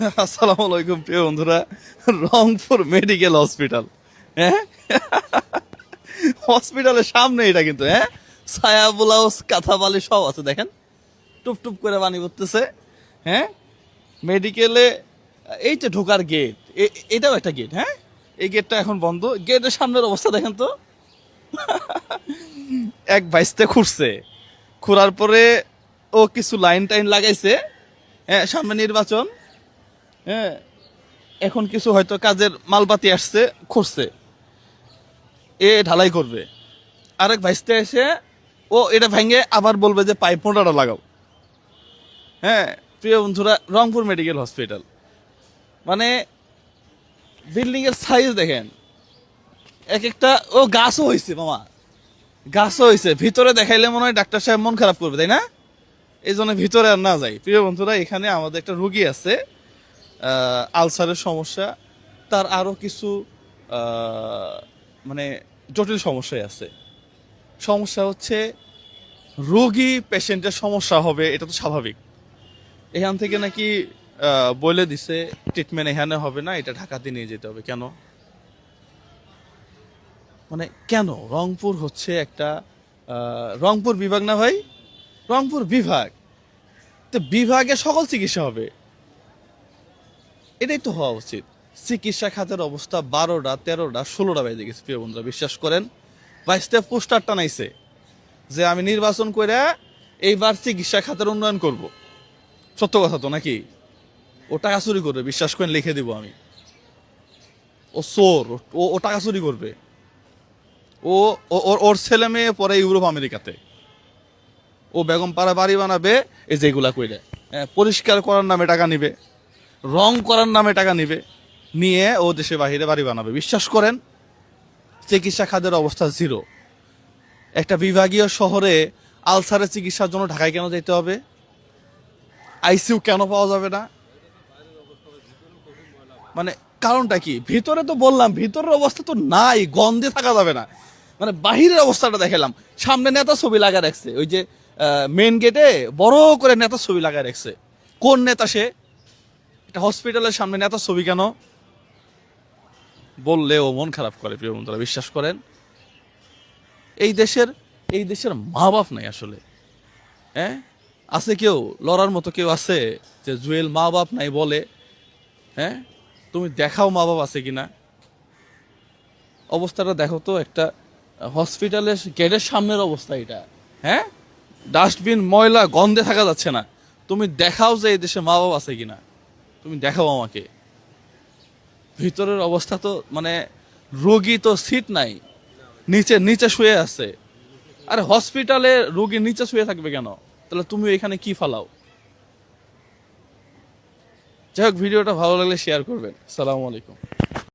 আসসালামু আলাইকুম প্রিয় বন্ধুরা। রংপুর মেডিকেল হসপিটাল, হ্যাঁ, হসপিটালের সামনে এটা কিন্তু, হ্যাঁ, ছায়া ব্লাউজ কাঁথা বালি সব আছে, দেখেন টুপ টুপ করে পানি পড়তেছে। হ্যাঁ, মেডিকেলে এই যে ঢোকার গেট, এটাও একটা গেট। হ্যাঁ, এই গেটটা এখন বন্ধ। গেটের সামনের অবস্থা দেখেন তো, এক বাইসতে খুঁড়ছে, খুঁড়ার পরে ও কিছু লাইন টাইন লাগাইছে। হ্যাঁ, সামনে নির্বাচন। হ্যাঁ, এখন কিছু হয়তো কাজের মালপাতি আসছে, খুঁড়ছে, এ ঢালাই করবে। আরেক ভাইসতে এসে ও এটা ভেঙে আবার বলবে যে পাইপ মোটাটা লাগাও। হ্যাঁ প্রিয় বন্ধুরা, রংপুর মেডিকেল হসপিটাল মানে বিল্ডিং এর সাইজ দেখেন, এক একটা। ও গাছও হয়েছে মামা, গাছও হয়েছে। ভিতরে দেখাইলে মনে হয় ডাক্তার সাহেব মন খারাপ করবে, তাই না? এই জন্য ভিতরে আর না যাই। প্রিয় বন্ধুরা, এখানে আমাদের একটা রুগী আছে, আলসারের সমস্যা, তার আরো কিছু মানে জটিল সমস্যায় আছে। সমস্যা হচ্ছে রোগী পেশেন্টের সমস্যা হবে, এটা তো স্বাভাবিক। এখান থেকে নাকি বলে দিছে ট্রিটমেন্ট এখানে হবে না, এটা ঢাকাতে নিয়ে যেতে হবে। কেন? মানে কেন? রংপুর হচ্ছে একটা রংপুর বিভাগ না ভাই, রংপুর বিভাগ, তো বিভাগে সকল চিকিৎসা হবে, এটাই তো হওয়া উচিত। চিকিৎসা খাতের অবস্থা 12টা 13টা 16টা বেজে গেছে প্রিয় বন্ধুরা, বিশ্বাস করেন। বাইশটা পোস্টার টানাইছে যে আমি নির্বাচন করে এইবার চিকিৎসা খাতের উন্নয়ন করব। সত্য কথা তো নাকি? ও টাকা চুরি করবে, বিশ্বাস করেন, লিখে দিব আমি। ও চোর, ও টাকা চুরি করবে। ও ওর ছেলে মেয়ে পরে ইউরোপ আমেরিকাতে, ও বেগম পাড়া বাড়ি বানাবে এই যেগুলা কইলে। পরিষ্কার করার নামে টাকা নিবে, রং করার নামে টাকা নিবে, নিয়ে ও দেশে বাহিরে বাড়ি বানাবে। বিশ্বাস করেন, চিকিৎসা খাতের অবস্থা জিরো। একটা বিভাগীয় শহরে আলসারের চিকিৎসার জন্য ঢাকায় কেন যেতে হবে? আইসিইউ কেন পাওয়া যাবে না? মানে কারণটা কি? ভিতরে তো বললাম, ভিতরের অবস্থা তো নাই, গন্ধে থাকা যাবে না। মানে বাহিরের অবস্থাটা দেখালাম। সামনে নেতা ছবি লাগা রাখছে, ওই যে মেন গেটে বড় করে নেতা ছবি লাগা রাখছে। কোন নেতা সে? এটা হসপিটালের সামনে নেতা ছবি কেন? বললে ও মন খারাপ করে প্রিয় বন্ধুরা, বিশ্বাস করেন। এই দেশের এই দেশের মা বাপ নাই আসলে। হ্যাঁ, আছে কেউ লড়ার মতো? কেউ আছে যে জুয়েল মা বাপ নাই বলে? হ্যাঁ, তুমি দেখাও মা বাপ আছে কিনা। অবস্থাটা দেখো তো, একটা হসপিটালের গেটের সামনের অবস্থা এটা। হ্যাঁ, ডাস্টবিন ময়লা গন্ধে থাকা যাচ্ছে না। তুমি দেখাও যে এই দেশে মা বাবা আছে কিনা, তুমি দেখাও আমাকে। ভিতরের অবস্থা তো মানে, রোগী তো সিট নাই, নিচে নিচে শুয়ে আছে। আরে হসপিটালে রোগী নিচে শুয়ে থাকবে কেন? তাহলে তুমি এখানে কি ফালাও? যাই হোক, ভিডিওটা ভালো লাগলে শেয়ার করবেন। আসসালামু আলাইকুম।